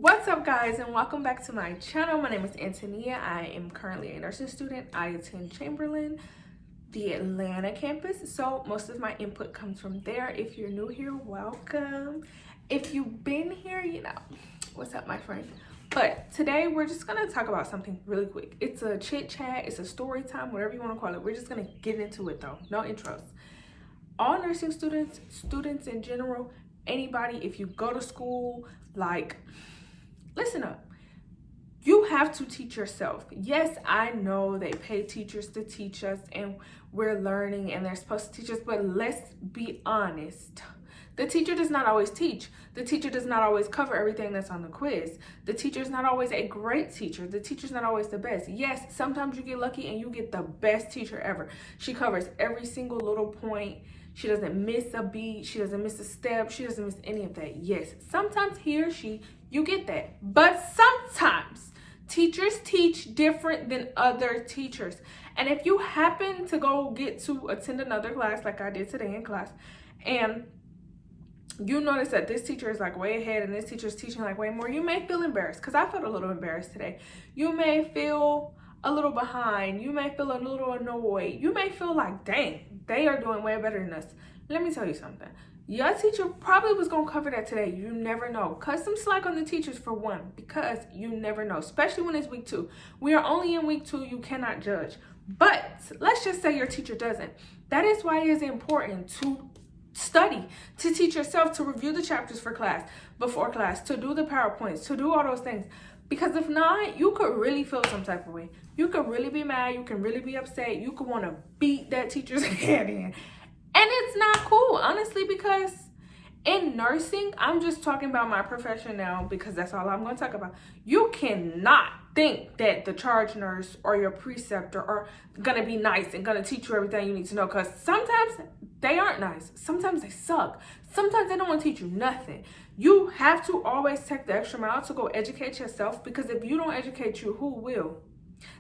What's up, guys, and welcome back to my channel. My name is Antonia. I am currently a nursing student. I attend Chamberlain, the Atlanta campus, so most of my input comes from there. If you're new here, welcome. If you've been here, you know what's up, my friend. But today we're just gonna talk about something really quick. It's a chit chat, it's a story time, whatever you want to call it. We're just gonna get into it though, no intros. All nursing students in general, anybody, if you go to school, like, listen up. You have to teach yourself. Yes, I know they pay teachers to teach us and we're learning and they're supposed to teach us, but let's be honest. The teacher does not always teach. The teacher does not always cover everything that's on the quiz. The teacher is not always a great teacher. The teacher's not always the best. Yes, sometimes you get lucky and you get the best teacher ever. She covers every single little point. She doesn't miss a beat. She doesn't miss a step. She doesn't miss any of that. Yes, sometimes he or she, you get that. But sometimes teachers teach different than other teachers. And if you happen to go get to attend another class like I did today in class, and you notice that this teacher is like way ahead and this teacher is teaching like way more, you may feel embarrassed, because I felt a little embarrassed today. You may feel a little behind. You may feel a little annoyed. You may feel like, dang, they are doing way better than us. Let me tell you something. Your teacher probably was going to cover that today. You never know. Cut some slack on the teachers for one, because you never know, especially when it's week 2. We are only in week 2. You cannot judge. But let's just say your teacher doesn't. That is why it is important to study, to teach yourself, to review the chapters for class, before class, to do the PowerPoints, to do all those things. Because if not, you could really feel some type of way. You could really be mad. You can really be upset. You could want to beat that teacher's head in. And it's not cool, honestly, because in nursing, I'm just talking about my profession now because that's all I'm going to talk about. You cannot think that the charge nurse or your preceptor are going to be nice and going to teach you everything you need to know, because sometimes they aren't nice. Sometimes they suck. Sometimes they don't want to teach you nothing. You have to always take the extra mile to go educate yourself, because if you don't educate you, who will?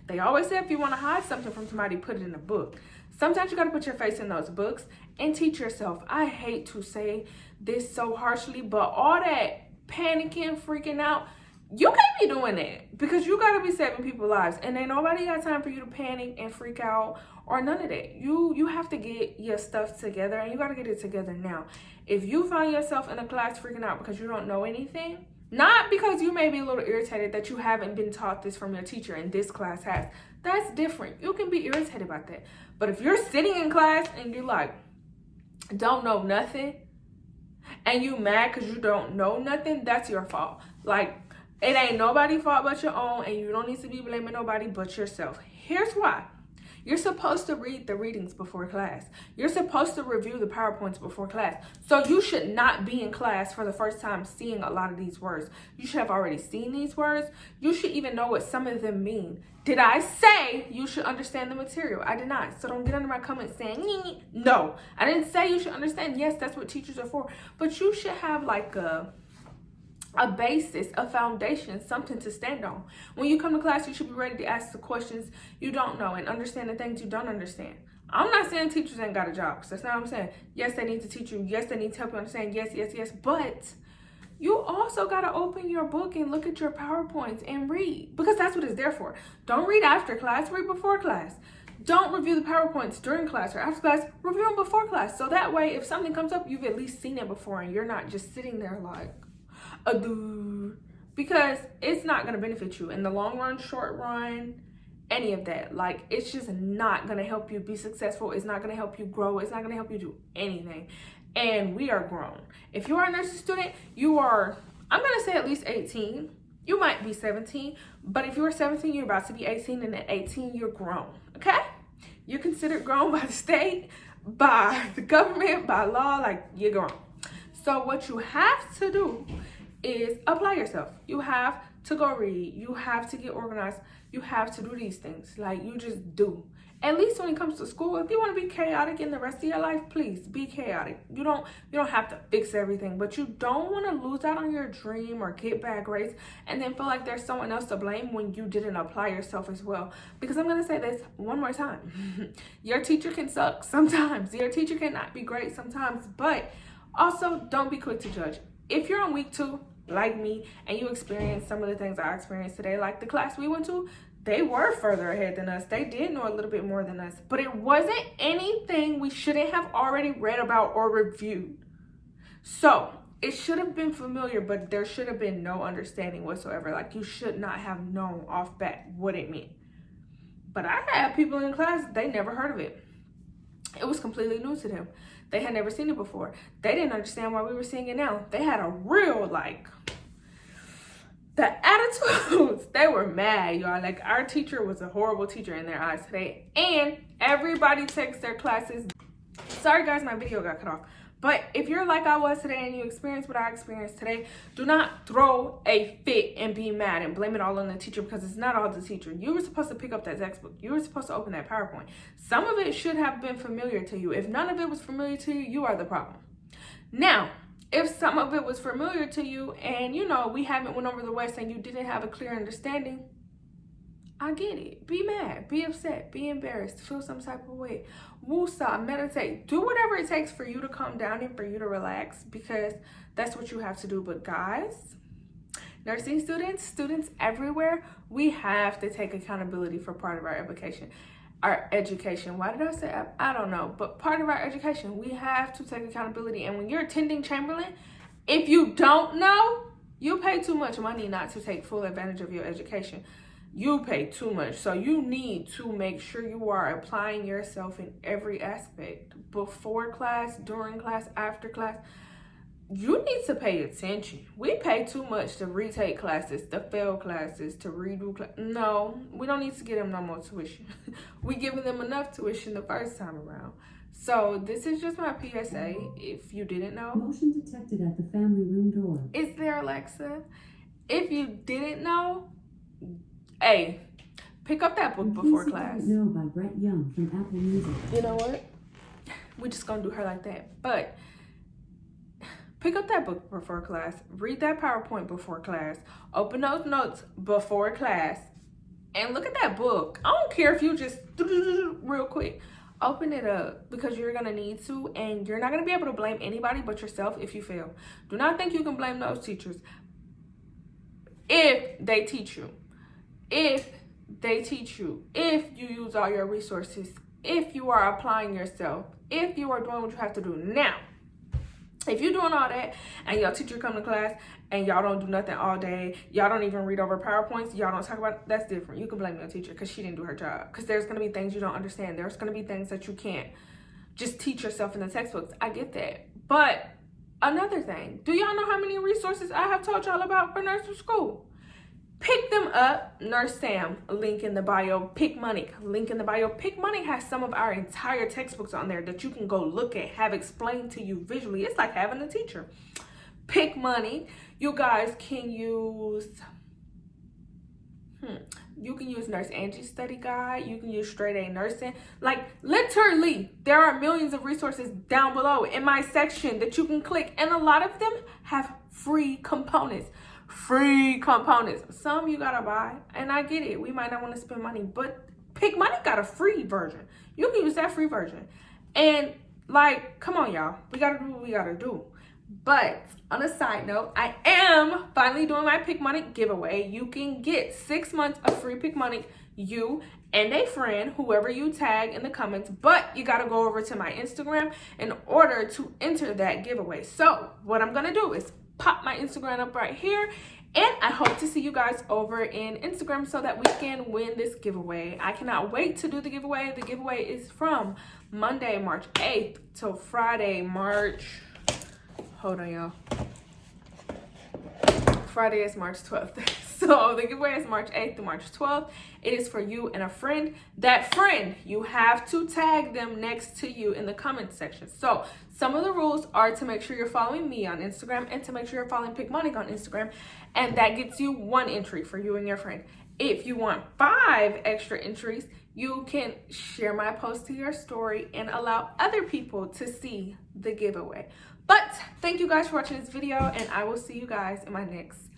They always say if you want to hide something from somebody, put it in a book. Sometimes you got to put your face in those books and teach yourself. I hate to say this so harshly, but all that panicking, freaking out, you can't be doing that, because you got to be saving people's lives, and ain't nobody got time for you to panic and freak out or none of that. You have to get your stuff together, and you got to get it together now. If you find yourself in a class freaking out because you don't know anything, not because you may be a little irritated that you haven't been taught this from your teacher and this class has, that's different. You can be irritated about that. But if you're sitting in class and you like don't know nothing and you mad because you don't know nothing, that's your fault. Like, it ain't nobody's fault but your own, and you don't need to be blaming nobody but yourself. Here's why. You're supposed to read the readings before class. You're supposed to review the PowerPoints before class. So you should not be in class for the first time seeing a lot of these words. You should have already seen these words. You should even know what some of them mean. Did I say you should understand the material? I did not. So don't get under my comments saying, no. I didn't say you should understand. Yes, that's what teachers are for. But you should have like a basis, a foundation, something to stand on. When you come to class, you should be ready to ask the questions you don't know and understand the things you don't understand. I'm not saying teachers ain't got a job, because that's not what I'm saying. Yes, they need to teach you. Yes, they need to help you understand. Yes. But you also got to open your book and look at your PowerPoints and read, because that's what it's there for. Don't read after class, read before class. Don't review the PowerPoints during class or after class, review them before class. So that way, if something comes up, you've at least seen it before and you're not just sitting there like, because it's not going to benefit you in the long run, short run, any of that. Like, it's just not going to help you be successful. It's not going to help you grow. It's not going to help you do anything. And we are grown. If you are a nursing student, you are, I'm going to say at least 18. You might be 17, but if you're 17, you're about to be 18, and at 18, you're grown, okay? You're considered grown by the state, by the government, by law, like, you're grown. So what you have to do is apply yourself. You have to go read. You have to get organized. You have to do these things. Like, you just do. At least when it comes to school, if you want to be chaotic in the rest of your life, please be chaotic. You don't have to fix everything, but you don't want to lose out on your dream or get bad grades and then feel like there's someone else to blame when you didn't apply yourself as well. Because I'm going to say this one more time. Your teacher can suck sometimes. Your teacher cannot be great sometimes, but also don't be quick to judge. If you're on week 2, like me and you experienced some of the things I experienced today, like the class we went to, they were further ahead than us. They did know a little bit more than us, but it wasn't anything we shouldn't have already read about or reviewed. So it should have been familiar, but there should have been no understanding whatsoever. Like, you should not have known off bat what it meant. But I had people in class, they never heard of it. It was completely new to them. They had never seen it before. They didn't understand why we were seeing it now. They had a real, like, the attitudes, they were mad, y'all. Like, our teacher was a horrible teacher in their eyes today. And everybody takes their classes. Sorry, guys, my video got cut off. But if you're like I was today and you experienced what I experienced today, do not throw a fit and be mad and blame it all on the teacher, because it's not all the teacher. You were supposed to pick up that textbook. You were supposed to open that PowerPoint. Some of it should have been familiar to you. If none of it was familiar to you, you are the problem. Now, if some of it was familiar to you and, you know, we haven't went over the West and you didn't have a clear understanding, I get it. Be mad, be upset, be embarrassed, feel some type of way. Woosah, meditate, do whatever it takes for you to calm down and for you to relax, because that's what you have to do. But guys, nursing students, students everywhere, we have to take accountability for part of our education. Why did I say I don't know, but part of our education, we have to take accountability. And when you're attending Chamberlain, if you don't know, you pay too much money not to take full advantage of your education. You pay too much, so you need to make sure you are applying yourself in every aspect. Before class, during class, after class, you need to pay attention. We pay too much to retake classes, to fail classes, to redo class. No, we don't need to give them no more tuition. We giving them enough tuition the first time around. So this is just my PSA. If you didn't know, motion detected at the family room door. Is there, Alexa? If you didn't know, hey, pick up that book before class. No, by Brett Young from Apple Music. You know what? We're just gonna do her like that. But pick up that book before class. Read that PowerPoint before class. Open those notes before class. And look at that book. I don't care if you just real quick. Open it up, because you're gonna need to, and you're not gonna be able to blame anybody but yourself if you fail. Do not think you can blame those teachers if they teach you. If you use all your resources, if you are applying yourself, if you are doing what you have to do. Now, if you're doing all that and your teacher come to class and y'all don't do nothing all day, y'all don't even read over PowerPoints, y'all don't talk about it, that's different. You can blame your teacher because she didn't do her job, because there's going to be things you don't understand. There's going to be things that you can't just teach yourself in the textbooks. I get that. But another thing, do y'all know how many resources I have told y'all about for nursing school? Pick them up. Nurse Sam, link in the bio. Picmonic, link in the bio. Picmonic has some of our entire textbooks on there that you can go look at, have explained to you visually. It's like having a teacher. Picmonic, you guys can use, you can use Nurse Angie's study guide. You can use Straight A Nursing. Like, literally, there are millions of resources down below in my section that you can click. And a lot of them have free components. Some you gotta buy, and I get it. We might not want to spend money, but Picmonic got a free version. You can use that free version. And like, come on, y'all. We gotta do what we gotta do. But on a side note, I am finally doing my Picmonic giveaway. You can get 6 months of free Picmonic, you and a friend, whoever you tag in the comments. But you gotta go over to my Instagram in order to enter that giveaway. So what I'm gonna do is pop my Instagram up right here, and I hope to see you guys over in Instagram so that we can win this giveaway. I cannot wait to do the giveaway. The giveaway is from Monday, March 8th till Friday, hold on, y'all. Friday is March 12th. So the giveaway is March 8th to March 12th. It is for you and a friend. That friend, you have to tag them next to you in the comment section. So some of the rules are to make sure you're following me on Instagram and to make sure you're following Picmonic on Instagram. And that gets you 1 entry for you and your friend. If you want 5 extra entries, you can share my post to your story and allow other people to see the giveaway. But thank you guys for watching this video, and I will see you guys in my next